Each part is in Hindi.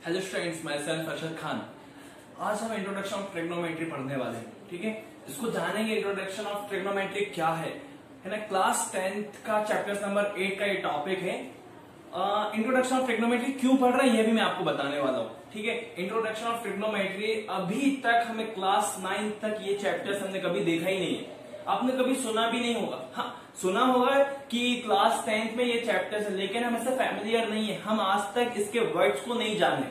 Hello students, my self Arshad Khan. आज हम इंट्रोडक्शन ऑफ ट्रिग्नोमेट्री पढ़ने वाले हैं। ठीक है, इसको जानेंगे इंट्रोडक्शन ऑफ ट्रिग्नोमेट्री क्या है ना। क्लास 10th का चैप्टर नंबर 8 का ये टॉपिक है। इंट्रोडक्शन ऑफ ट्रिग्नोमेट्री क्यों पढ़ रहे हैं ये भी मैं आपको बताने वाला हूँ। ठीक है, इंट्रोडक्शन ऑफ ट्रिग्नोमेट्री अभी तक हमें क्लास 9 तक ये चैप्टर्स हमने कभी देखा ही नहीं है। आपने कभी सुना भी नहीं होगा। हाँ, सुना होगा कि क्लास 10th में ये चैप्टर्स है, लेकिन हमें से फैमिलियर नहीं है। हम आज तक इसके वर्ड्स को नहीं जाने,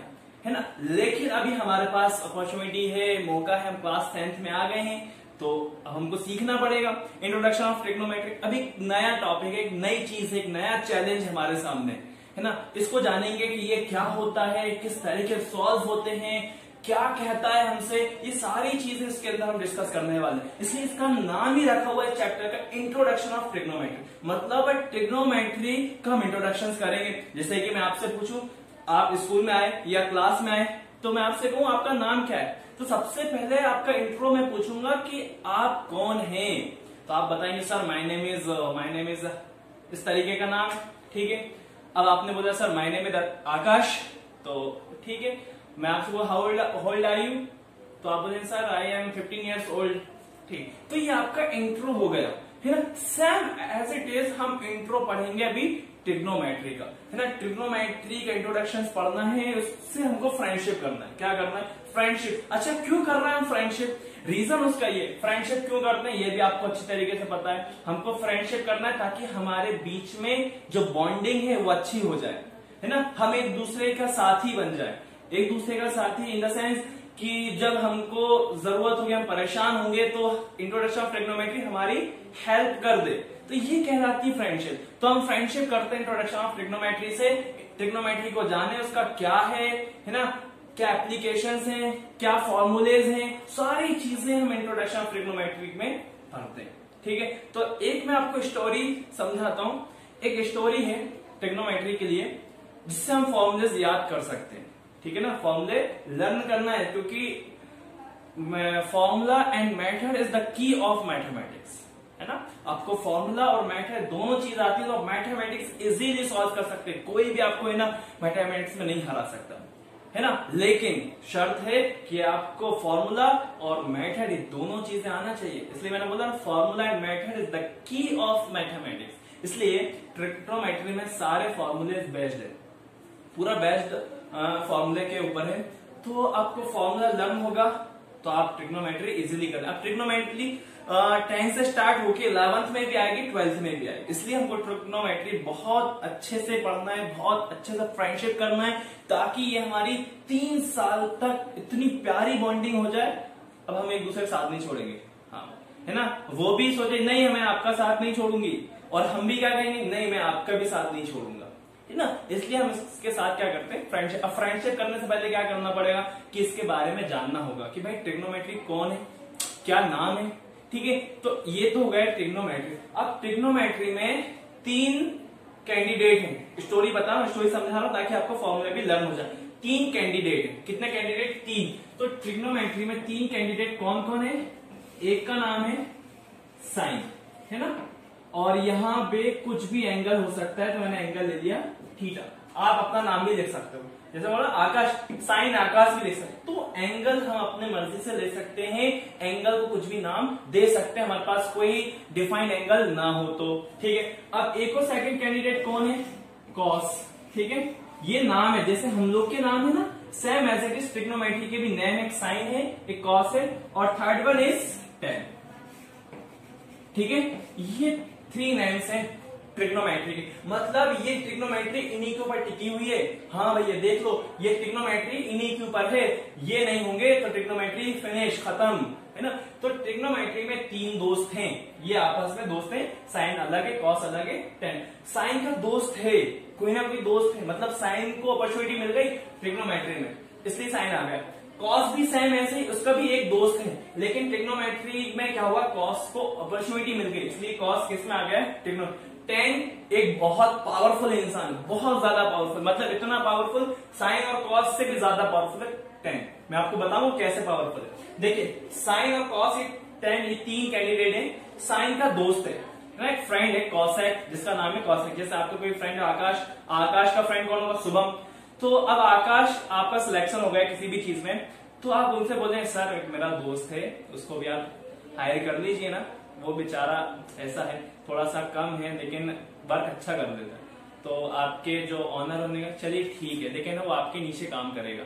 है ना। लेकिन अभी हमारे पास अपॉर्चुनिटी है, मौका है, हम क्लास 10th में आ गए हैं, तो हमको सीखना पड़ेगा। इंट्रोडक्शन ऑफ ट्रिग्नोमेट्री अभी एक नया टॉपिक है, एक नई चीज है, एक नया चैलेंज हमारे सामने है ना। इसको जानेंगे कि ये क्या होता है, किस तरीके सॉल्व होते हैं, क्या कहता है हमसे, ये सारी चीजें इसके अंदर हम डिस्कस करने वाले हैं। इसलिए इसका नाम ही रखा हुआ है चैप्टर का इंट्रोडक्शन ऑफ ट्रिग्नोमेट्री। मतलब ट्रिग्नोमेट्री का हम इंट्रोडक्शन करेंगे। जैसे कि मैं आपसे पूछूं, आप स्कूल में आए या क्लास में आए, तो मैं आपसे कहूं आपका नाम क्या है, तो सबसे पहले आपका इंट्रो मैं पूछूंगा कि आप कौन हैं। तो आप बताएंगे सर माय नेम इज इस तरीके का नाम। ठीक है, अब आपने बोला सर माय नेम इज आकाश, तो ठीक है। मैं आपसे बोला हाउ ओल्ड आर यू, तो आप बोले sir I am 15 years old। ठीक, तो ये आपका इंट्रो हो गया, है ना। सेम एज इट इज हम इंट्रो पढ़ेंगे अभी ट्रिग्नोमेट्री का, है ना। ट्रिग्नोमेट्री का इंट्रोडक्शन पढ़ना है, उससे हमको फ्रेंडशिप करना है। क्या करना है? फ्रेंडशिप। अच्छा, क्यों कर रहे हैं हम फ्रेंडशिप? रीजन उसका ये, फ्रेंडशिप क्यों करते हैं ये भी आपको अच्छी तरीके से पता है। हमको फ्रेंडशिप करना है ताकि हमारे बीच में जो बॉन्डिंग है वो अच्छी हो जाए, है ना। हम एक दूसरे का साथी बन जाए। एक दूसरे का साथी इन द सेंस कि जब हमको जरूरत होगी, हम परेशान होंगे, तो इंट्रोडक्शन ऑफ ट्रिग्नोमेट्री हमारी हेल्प कर दे, तो ये कहलाती है फ्रेंडशिप। तो हम फ्रेंडशिप करते हैं इंट्रोडक्शन ऑफ ट्रिग्नोमेट्री से। ट्रिग्नोमेट्री को जाने, उसका क्या है ना, क्या एप्लीकेशंस हैं, क्या फॉर्मूलेज हैं, सारी चीजें हम इंट्रोडक्शन ऑफ ट्रिग्नोमेट्री में पढ़ते हैं। ठीक है, तो एक मैं आपको स्टोरी समझाता हूं। एक स्टोरी है ट्रिग्नोमेट्री के लिए, जिससे हम फॉर्मूलेज याद कर सकते हैं। ठीक है ना, फॉर्मूले लर्न करना है, क्योंकि formula and method is the key of mathematics, है ना। आपको फॉर्मूला और मेथड दोनों चीज आती है, तो मैथमेटिक्स इजीली सॉल्व कर सकते हैं। कोई भी आपको, है ना, मैथमेटिक्स में नहीं हरा सकता, है ना। लेकिन शर्त है कि आपको फॉर्मूला और मेथड ये दोनों चीजें आना चाहिए। इसलिए मैंने बोला formula and method is the key of mathematics. इसलिए ट्रिग्नोमेट्री में सारे फॉर्मूले बेस्ड है, पूरा बेस्ड फॉर्मूले के ऊपर है। तो आपको फॉर्मूला लर्न होगा तो आप ट्रिग्नोमेट्री इजीली करें। अब ट्रिग्नोमेट्री 10 से स्टार्ट होके 11th में भी आएगी, 12th में भी आएगी। इसलिए हमको ट्रिग्नोमेट्री बहुत अच्छे से पढ़ना है, बहुत अच्छे से फ्रेंडशिप करना है, ताकि ये हमारी 3 साल तक इतनी प्यारी बॉन्डिंग हो जाए। अब हम एक दूसरे का साथ नहीं छोड़ेंगे, हाँ, है ना। वो भी सोचे नहीं मैं आपका साथ नहीं छोड़ूंगी, और हम भी क्या कहेंगे, नहीं मैं आपका भी साथ नहीं छोड़ूंगा, है ना। इसलिए हम इसके साथ क्या करते हैं, फ्रेंडशिप। अब फ्रेंडशिप करने से पहले क्या करना पड़ेगा कि इसके बारे में जानना होगा कि भाई ट्रिग्नोमेट्री कौन है, क्या नाम है। ठीक है, तो ये तो हो गया ट्रिग्नोमेट्री। अब ट्रिग्नोमेट्री में 3 कैंडिडेट हैं। स्टोरी बता, मैं स्टोरी समझा रहा हूं ताकि आपको फॉर्मूला भी लर्न हो जाए। 3 कैंडिडेट है। कितने कैंडिडेट? 3। तो ट्रिग्नोमेट्री में 3 कैंडिडेट कौन कौन है? एक का नाम है साइन, है ना, और यहां पे कुछ भी एंगल हो सकता है, तो मैंने एंगल ले लिया थीटा। आप अपना नाम भी लिख सकते हो, जैसे बोला आकाश, साइन आकाश भी लिख सकते हो। तो एंगल हम अपने मर्जी से ले सकते हैं, एंगल को कुछ भी नाम दे सकते हैं, हमारे पास कोई डिफाइंड एंगल ना हो तो। ठीक है, अब एक और सेकंड कैंडिडेट कौन है? कॉस। ठीक है, ये नाम है जैसे हम लोग के नाम है ना, same as it is trigonometry के भी नेम, एक साइन है, एक कॉस है, और थर्ड वन इज टेन। ठीक है, ये 3 नेम्स हैं ट्रिग्नोमेट्री के। मतलब ये ट्रिग्नोमेट्री इन्हीं के ऊपर टिकी हुई है। हाँ भैया देख लो, ये ट्रिग्नोमेट्री इन्हीं के ऊपर है, ये नहीं होंगे तो ट्रिग्नोमेट्री फिनिश, खत्म, है ना। तो ट्रिग्नोमेट्री में 3 दोस्त हैं, ये आपस में दोस्त हैं। साइन अलग है, कॉस अलग है, टेन। साइन का दोस्त है, कोई ना कोई दोस्त है, मतलब साइन को अपॉर्चुनिटी मिल गई ट्रिग्नोमेट्री में, इसलिए साइन आ गया। कॉस भी सेम ऐसे ही, उसका भी एक दोस्त है, लेकिन ट्रिग्नोमेट्री में क्या हुआ, कॉस को अपॉर्चुनिटी मिल गई, इसलिए कॉस किस में आ गया? ट्रिग्नोमेट्री। टेन एक बहुत पावरफुल इंसान, बहुत ज्यादा पावरफुल, मतलब इतना पावरफुल, साइन और कॉस से भी ज्यादा पावरफुल है टेन। मैं आपको बताऊं कैसे पावरफुल है। देखिए साइन और कॉस, 10 ये 3 कैंडिडेट है। साइन का दोस्त है, एक फ्रेंड है कॉसेक, जिसका नाम है कॉसेक। जैसे आपको कोई फ्रेंड है आकाश, आकाश का फ्रेंड कौन होगा? शुभम। तो अब आकाश आपका सिलेक्शन हो गया किसी भी चीज में, तो आप उनसे बोले सर एक मेरा दोस्त है उसको भी आप हायर कर लीजिए ना, वो बेचारा ऐसा है थोड़ा सा कम है लेकिन वर्क अच्छा कर देता है, तो आपके जो ऑनर होने का चलिए ठीक है, लेकिन वो आपके नीचे काम करेगा।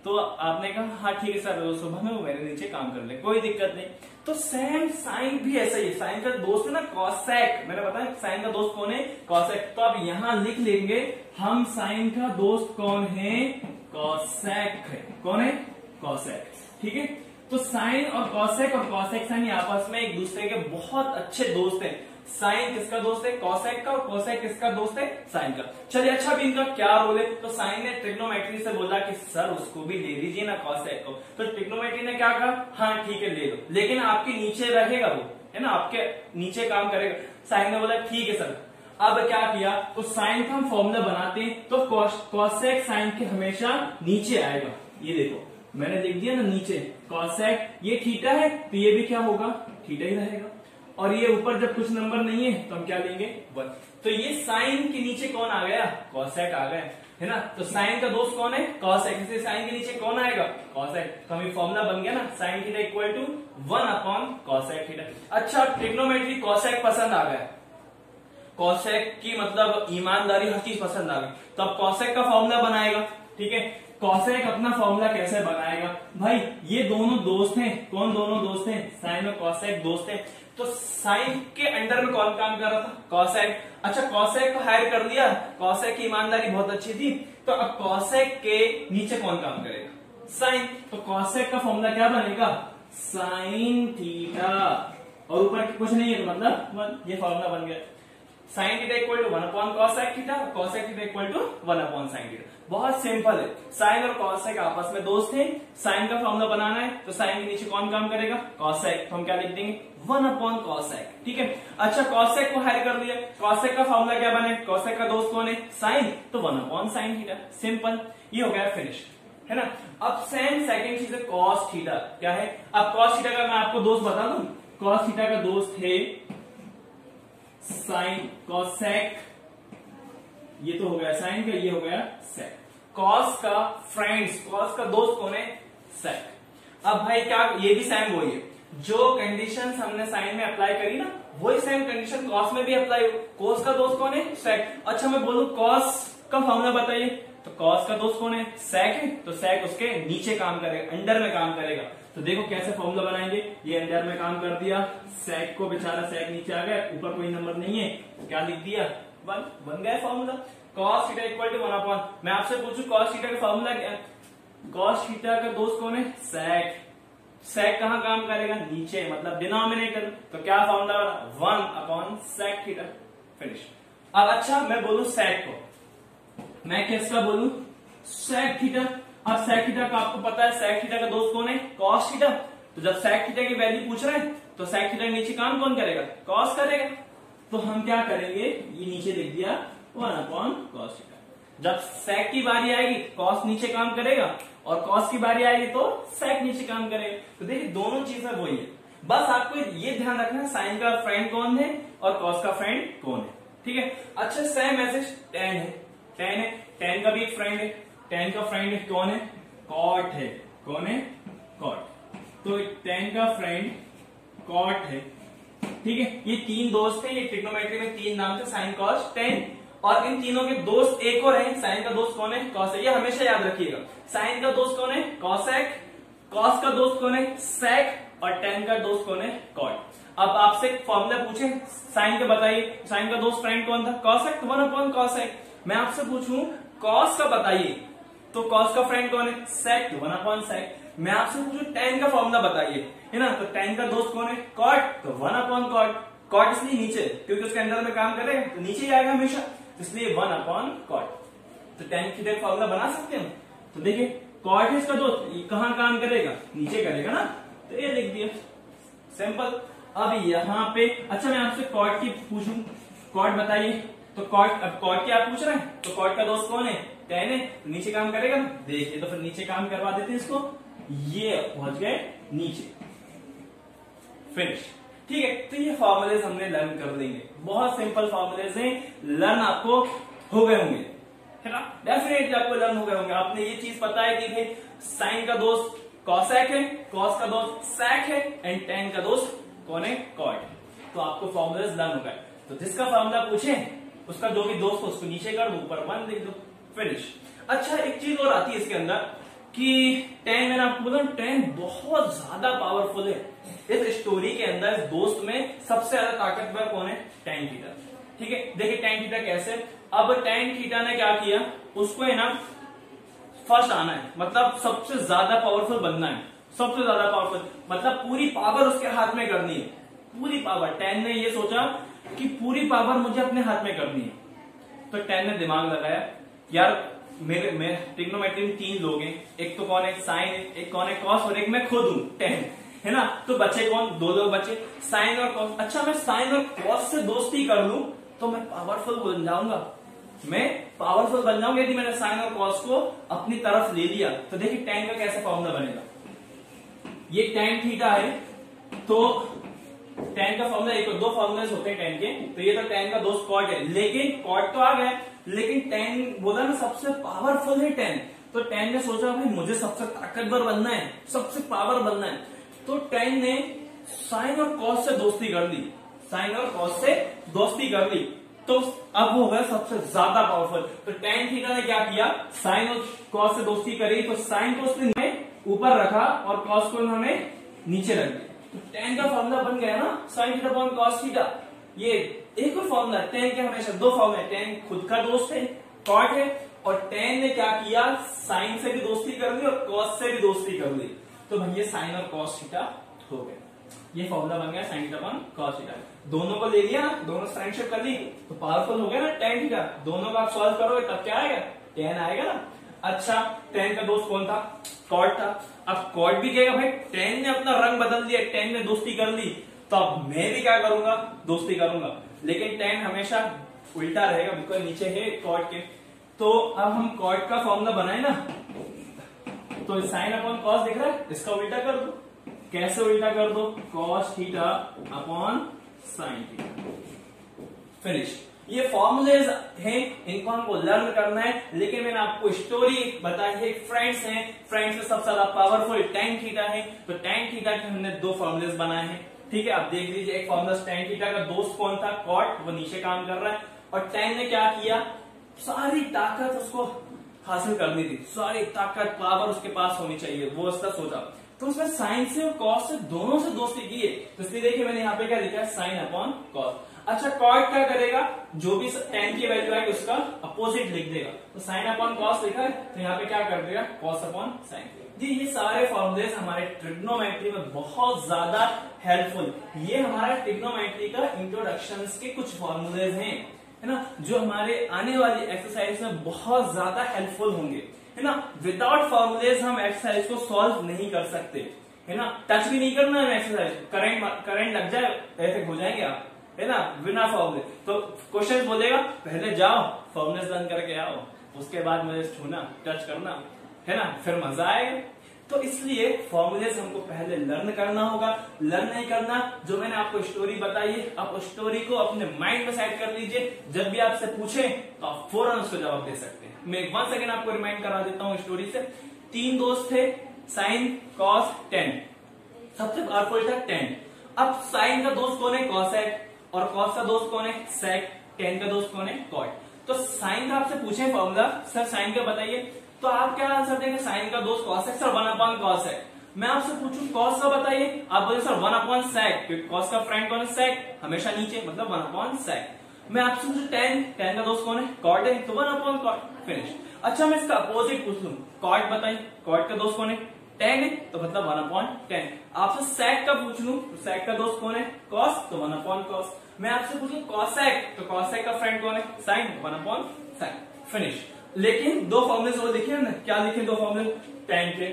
तो आपने कहा हाँ ठीक है सर, सुबह में वो मेरे नीचे काम कर ले, कोई दिक्कत नहीं। तो सेम साइन भी ऐसा ही है, साइन का दोस्त है ना कॉसेक, मैंने बताया साइन का दोस्त कौन है, कॉसेक। तो आप यहां लिख लेंगे हम साइन का दोस्त कौन है, कॉसेक है। कौन है, कॉसेक। ठीक है, तो साइन और कॉसेक साइन आपस में एक दूसरे के बहुत अच्छे दोस्त हैं। साइन किसका दोस्त है, कॉसेक का, और कॉसेक किसका दोस्त है, साइन का। चलिए अच्छा भी इनका क्या रोल है, तो साइन ने ट्रिग्नोमेट्री से बोला कि सर उसको भी ले लीजिए ना कॉसेक को, तो ट्रिग्नोमेट्री ने क्या कहा, हाँ ठीक है ले लो, लेकिन आपके नीचे रहेगा वो, है ना, आपके नीचे काम करेगा। साइन ने बोला ठीक है सर। अब क्या किया, तो साइन का हम फॉर्मूला बनाते हैं, तो कॉसेक साइन के हमेशा नीचे आएगा। ये देखो मैंने लिख दिया ना नीचे कॉसेक, ये थीटा है तो ये भी क्या होगा, थीटा ही रहेगा। और ये ऊपर जब कुछ नंबर नहीं है तो हम क्या लेंगे, 1। तो ये साइन के नीचे कौन आ गया, कॉसेक आ गया, है ना। तो साइन का दोस्त कौन है, कॉसेक, इसलिए साइन के नीचे कौन आएगा, कॉसेक। तो हमें फॉर्मूला बन गया ना, sine theta equal to 1 upon cosec theta. अच्छा ट्रिग्नोमेट्री कॉसेक पसंद आ गया, कॉसेक की मतलब ईमानदारी हर चीज पसंद आ गई, तो अब कॉसेक का फॉर्मूला बनाएगा। ठीक है, कॉसेक अपना फॉर्मूला कैसे बनाएगा, भाई ये दोनों दोस्त हैं, कौन दोनों दोस्त हैं, साइन और कॉसेक दोस्त हैं। तो साइन के अंडर में कौन काम कर रहा था, कॉसेक। अच्छा कॉसेक को हायर कर दिया, कॉसेक की ईमानदारी बहुत अच्छी थी, तो अब कॉसेक के नीचे कौन काम करेगा, साइन। तो कॉसेक का फॉर्मूला क्या बनेगा, साइन थीटा, और ऊपर कुछ नहीं है तो मतलब 1, ये फॉर्मूला बन गया। Sine theta equal to 1 upon cosec theta, cosec theta equal to 1 upon sine theta. बहुत सिंपल है, साइन और कॉसेक आपस में दोस्त हैं, साइन का फॉर्मूला बनाना है तो साइन के नीचे कौन काम करेगा, कॉसेक, तो हम क्या लिख देंगे 1 अपॉन कॉसेक। ठीक है, अच्छा कॉसेक को हायर कर दिया, कॉसेक का फॉर्मूला क्या बने, कॉसेक का दोस्त कौन है, साइन, तो 1 अपॉन साइन थीटा, सिंपल, ये हो गया फिनिश, है ना। अब सेम सेकंड चीज है कॉस थीटा, क्या है, अब कॉस थीटा का मैं आपको दोस्त बता दूं, कॉस थीटा का दोस्त है साइन, कॉसेक, ये तो हो गया साइन का, ये हो गया सेक। कॉस का फ्रेंड्स, कॉस का दोस्त कौन है, सेक। अब भाई क्या, ये भी सेम वही है, जो कंडीशंस हमने साइन में अप्लाई करी ना, वही सेम कंडीशन कॉस में भी अप्लाई हो। कॉस का दोस्त कौन है, सेक। अच्छा मैं बोलूं कॉस का फॉर्मूला बताइए, तो कॉस का दोस्त कौन है, सेक है, तो सेक उसके नीचे काम करेगा, अंडर में काम करेगा। तो देखो कैसे फॉर्मूला बनाएंगे, ये अंडर में काम कर दिया, सेक को बेचारा सेक नीचे आ गया, ऊपर कोई नंबर नहीं है, तो क्या लिख दिया 1, बन गया formula. Cos theta equal to 1 upon, मैं आपसे पूछूं कॉस थीटा का फॉर्मूला क्या है, कॉस थीटा का दोस्त कौन है, सेक। सेक कहां काम करेगा, नीचे, मतलब डिनोमिनेटर, तो क्या फॉर्मूला बना 1 अपॉन सेक थीटा, फिनिश। अब अच्छा मैं बोलूं सेक को, मैं किसका बोलूं, सेक थीटा। अब सेक थीटा का आपको पता है, सेक थीटा का दोस्त कौन है, कॉस थीटा। तो जब सेक थीटा की वैल्यू पूछ रहे हैं तो सेक थीटा के नीचे काम कौन करेगा, कॉस करेगा। तो हम क्या करेंगे, ये नीचे लिख दिया 1 अपॉन कॉस थीटा। जब सेक की बारी आएगी कॉस नीचे काम करेगा, और कॉस की बारी आएगी तो सेक नीचे काम करेगा। तो देखिए दोनों चीजें वही है, बस आपको ये ध्यान रखना है साइन का फ्रेंड कौन है और कॉस का फ्रेंड कौन है। ठीक है, अच्छा सेम मैसेज टेन है, टेन है, टेन का भी एक फ्रेंड है, टेन का फ्रेंड है कौन है, कॉट है, कौन है, कॉट। तो टेन का फ्रेंड कॉट है। ठीक है, ये तीन दोस्त हैं, ये ट्रिग्नोमेट्री में तीन नाम थे, साइन कॉस टेन, और इन तीनों के दोस्त एक और है, साइन का दोस्त कौन है, कॉस है। ये हमेशा याद रखिएगा, साइन का दोस्त कौन है, कॉसेक, कॉस का दोस्त कौन है, सेक, और टेन का दोस्त कौन है, कॉट। अब आपसे फॉर्मूला पूछे साइन का बताइए, साइन का दोस्त फ्रेंड कौन था, कॉसेक, 1 अपॉन कॉसेक। मैं आपसे पूछूं कॉस का बताइए, तो कॉस का फ्रेंड कौन है, सेक, 1 अपॉन सेक। मैं आपसे पूछूं टेन का फॉर्मूला बताइए, है ना, तो टेन का दोस्त कौन है, कॉट, तो 1 अपॉन कॉट। कॉट इसलिए नीचे क्योंकि उसके अंदर में काम करेगा तो नीचे ही आएगा हमेशा, इसलिए 1 अपॉन कॉट। तो टेन की डेट फॉर्मूला बना सकते हैं। तो देखिए कॉट है इसका दोस्त, कहां काम करेगा, नीचे करेगा ना, तो ये लिख दिया, सिंपल। अब यहाँ पे अच्छा मैं आपसे कॉट की पूछूं, कॉट बताइए, तो कॉट, अब कॉट की आप पूछ रहे हैं, तो कॉट का दोस्त कौन है, टेन है, तो नीचे काम करेगा ना, देखिए तो फिर नीचे काम करवा देते हैं इसको, ये पहुंच गए नीचे, फिनिश। ठीक है, तो ये फॉर्मूलेज हमने लर्न कर देंगे, बहुत सिंपल फॉर्मूलेज हैं, लर्न आपको हो गए होंगे, है ना। डेफिनेटली आपको लर्न हो गए होंगे, आपने ये चीज पता है कि भाई साइन का दोस्त कॉसेक है, कॉस का दोस्त सेक है एंड टेन का दोस्त कौन है, कॉट। तो आपको फॉर्मूलाज लर्न हो गए। तो जिसका फॉर्मूला पूछे उसका जो भी दोस्त हो उसको नीचे कर दो, ऊपर 1 लिख दो, फिनिश। अच्छा एक चीज और आती है इसके अंदर कि 10, मैंने आपको बोला 10 बहुत ज्यादा पावरफुल है। इस स्टोरी के अंदर इस दोस्त में सबसे ज्यादा ताकतवर कौन है, tan थीटा। ठीक है, देखिए tan थीटा कैसे, अब tan थीटा ने क्या किया, उसको है ना फर्स्ट आना है, मतलब सबसे ज्यादा पावरफुल बनना है, सबसे ज्यादा पावरफुल मतलब पूरी पावर उसके हाथ में करनी है, पूरी पावर। tan ने ये सोचा कि पूरी पावर मुझे अपने हाथ में करनी है। तो tan ने दिमाग लगाया, यार मैं ट्रिग्नोमेट्री में 3 लोग हैं, एक तो कौन है साइन, एक कौन है कॉस और एक मैं खुद हूं 10, है ना। तो बचे कौन, 2 लोग बचे, साइन और कॉस। अच्छा मैं साइन और कॉस से दोस्ती कर लूं तो मैं पावरफुल बन जाऊंगा, मैं पावरफुल बन जाऊंगा यदि मैंने साइन और कॉस को अपनी तरफ ले लिया। तो देखिए tan का कैसा फॉर्मूला बनेगा, ये tan थीटा है तो tan का फॉर्मूला, एक 2 फॉर्मूले होते हैं tan के, तो ये तो tan का दोस्त कॉट है, लेकिन कॉट तो आ गया, लेकिन tan बोला ना सबसे पावरफुल है tan। तो tan ने सोचा भाई मुझे सबसे ताकतवर बनना है, सबसे पावर बनना है। तो tan ने साइन और कॉस से दोस्ती कर ली, साइन और कॉस से दोस्ती कर ली, तो अब वो हो गया सबसे ज्यादा पावरफुल। तो tan थीटा ने क्या किया, साइन और कॉस से दोस्ती करी, तो साइन को उसने ऊपर रखा और कॉस को उन्होंने नीचे रख दिया। तो tan का फॉर्मूला बन गया ना sine theta upon cos theta. ये एक और फॉर्मूला, tan के हमेशा 2 फॉर्मूले, tan खुद का दोस्त है कॉट है, और tan ने क्या किया साइन से भी दोस्ती कर ली और कॉस से भी दोस्ती कर ली। तो भैया साइन और कॉस थीटा हो गए, ये फॉर्मूला बन गया sine theta upon cos theta. दोनों को ले लिया, दोनों फ्रेंडशिप कर ली तो पावरफुल हो गया ना tan थीटा। दोनों को आप सॉल्व करोगे तब क्या आएगा, tan आएगा ना। अच्छा tan का दोस्त कौन था, कॉट था। अब कॉट भी कहेगा भाई tan ने अपना रंग बदल दिया, tan ने दोस्ती कर ली, तो अब मैं भी क्या करूंगा, दोस्ती करूंगा। लेकिन tan हमेशा उल्टा रहेगा, बिल्कुल नीचे है कॉट के। तो अब हम कॉट का फॉर्मूला बनाए ना, तो साइन अपॉन कॉस दिख रहा है, इसका उल्टा कर दो। कैसे उल्टा कर दो, cos theta upon sine theta, finish. ये फॉर्मूलेज हैं, इनको हमको लर्न करना है। लेकिन मैंने आपको स्टोरी बताई है, फ्रेंड्स हैं, फ्रेंड्स में सबसे ज्यादा पावरफुल tan थीटा है। तो tan थीटा के हमने 2 फॉर्मूलेज बनाए हैं, ठीक है। आप देख लीजिए, एक फॉर्मूला tan थीटा का दोस्त कौन था, कॉट, वो नीचे काम कर रहा है, और tan ने क्या किया, सारी ताकत उसको हासिल करनी थी, सारी ताकत पावर उसके पास होनी चाहिए, वो उसका सोचा। तो उसमें साइन से और कॉस से दोनों से दोस्ती की है। तो इसलिए देखिए मैंने यहाँ पे क्या लिखा है, साइन अपॉन कॉस। अच्छा कॉट क्या करेगा, जो भी tan की वैल्यू आएगी उसका अपोजिट लिख देगा। तो साइन अपॉन कॉस लिखा है, तो यहाँ पे क्या कर देगा, कॉस अपॉन साइन। जी ये सारे फॉर्मूलेज हमारे ट्रिग्नोमेट्री में बहुत ज्यादा हेल्पफुल, ये हमारा ट्रिग्नोमेट्री का इंट्रोडक्शन के कुछ फॉर्मूलेज हैं, है ना, जो हमारे आने वाली एक्सरसाइज में बहुत ज्यादा हेल्पफुल होंगे, है ना। विदाउट फॉर्मूलेज हम एक्सरसाइज को सॉल्व नहीं कर सकते, है ना। टच भी नहीं करना है एक्सरसाइज, करंट लग जाए ऐसे हो जाएंगे आप, है ना, बिना फॉर्मूले। तो क्वेश्चन बोलेगा पहले जाओ फॉर्मूलेज लर्न करके आओ, उसके बाद मुझे छूना टच करना, है ना, फिर मजा आएगा। तो इसलिए फॉर्मूलेज हमको पहले लर्न करना होगा। लर्न नहीं करना, जो मैंने आपको स्टोरी बताई है, आप उस स्टोरी को अपने माइंड में सेट कर लीजिए, जब भी आपसे पूछे तो आप फौरन उसको जवाब दे सकते हैं। मैं 1 सेकंड आपको रिमाइंड करा देता हूँ स्टोरी से। 3 दोस्त थे, साइन कॉस tan, सबसे पावरफुल था tan। अब साइन का दोस्त कौन है, कॉसेक, और कॉस का दोस्त कौन है, सेक, tan का दोस्त कौन है, कॉट। तो साइन का आपसे पूछे फॉर्मूला, सर साइन का बताइए, तो आप क्या आंसर देंगे, साइन का दोस्त कॉसेक, सर 1 अपॉन कॉसेक। मैं आपसे पूछूं कॉस का बताइए, आप बोले सर 1 अपॉन सेक, क्योंकि कॉस का फ्रेंड कौन है, सेक, हमेशा नीचे, मतलब 1 अपॉन सेक। मैं आपसे पूछूं tan का दोस्त कौन है, कॉट है, तो 1 अपॉन कॉट, फिनिश। अच्छा मैं इसका अपोजिट पूछ लूं, कॉट बताइए, कॉट का दोस्त कौन है, tan है, तो मतलब 1 अपॉन tan। आपसे सेक का पूछ लूं, तो सेक का दोस्त कौन है, कॉस, तो 1 अपॉन कॉस। मैं आपसे पूछूं कॉसेक, तो कॉसेक का फ्रेंड कौन है, साइन, 1 अपॉन साइन, फिनिश। लेकिन 2 फॉर्मूले वो लिखे ना, क्या लिखे 2 फॉर्मूले tan के।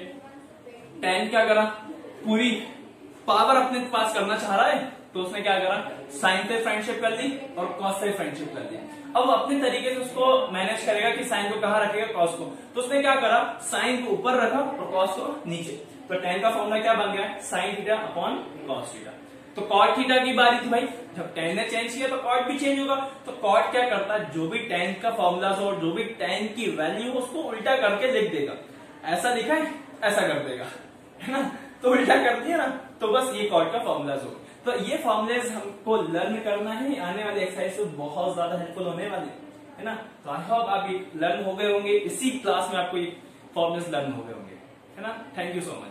tan क्या करा, पूरी पावर अपने पास करना चाह रहा है, तो उसने क्या करा, साइन से फ्रेंडशिप कर ली और कॉस से फ्रेंडशिप कर ली। अब वो अपने तरीके से उसको मैनेज करेगा कि साइन को कहाँ रखेगा, कॉस को। तो उसने क्या करा, साइन को ऊपर रखा और कॉस को नीचे। तो tan का फॉर्मूला क्या बन गया, sine theta upon cos theta. तो कॉट थीटा की बारी थी भाई, जब tan ने चेंज किया तो कॉट भी चेंज होगा। तो कॉट क्या करता है, जो भी tan का फॉर्मूला हो और जो भी tan की वैल्यू उसको उल्टा करके लिख देगा। ऐसा लिखा है, ऐसा कर देगा, है ना, तो उल्टा कर दिया ना, तो बस ये कॉट का फॉर्मूलाज हो। तो ये फॉर्मूलेज हमको लर्न करना है, आने वाले एक्सरसाइज से बहुत ज्यादा हेल्पफुल होने वाले, है ना। तो आई होप आप ये लर्न हो गए होंगे, इसी क्लास में आपको ये फॉर्मूलेज लर्न हो गए होंगे, है ना। Thank you so much.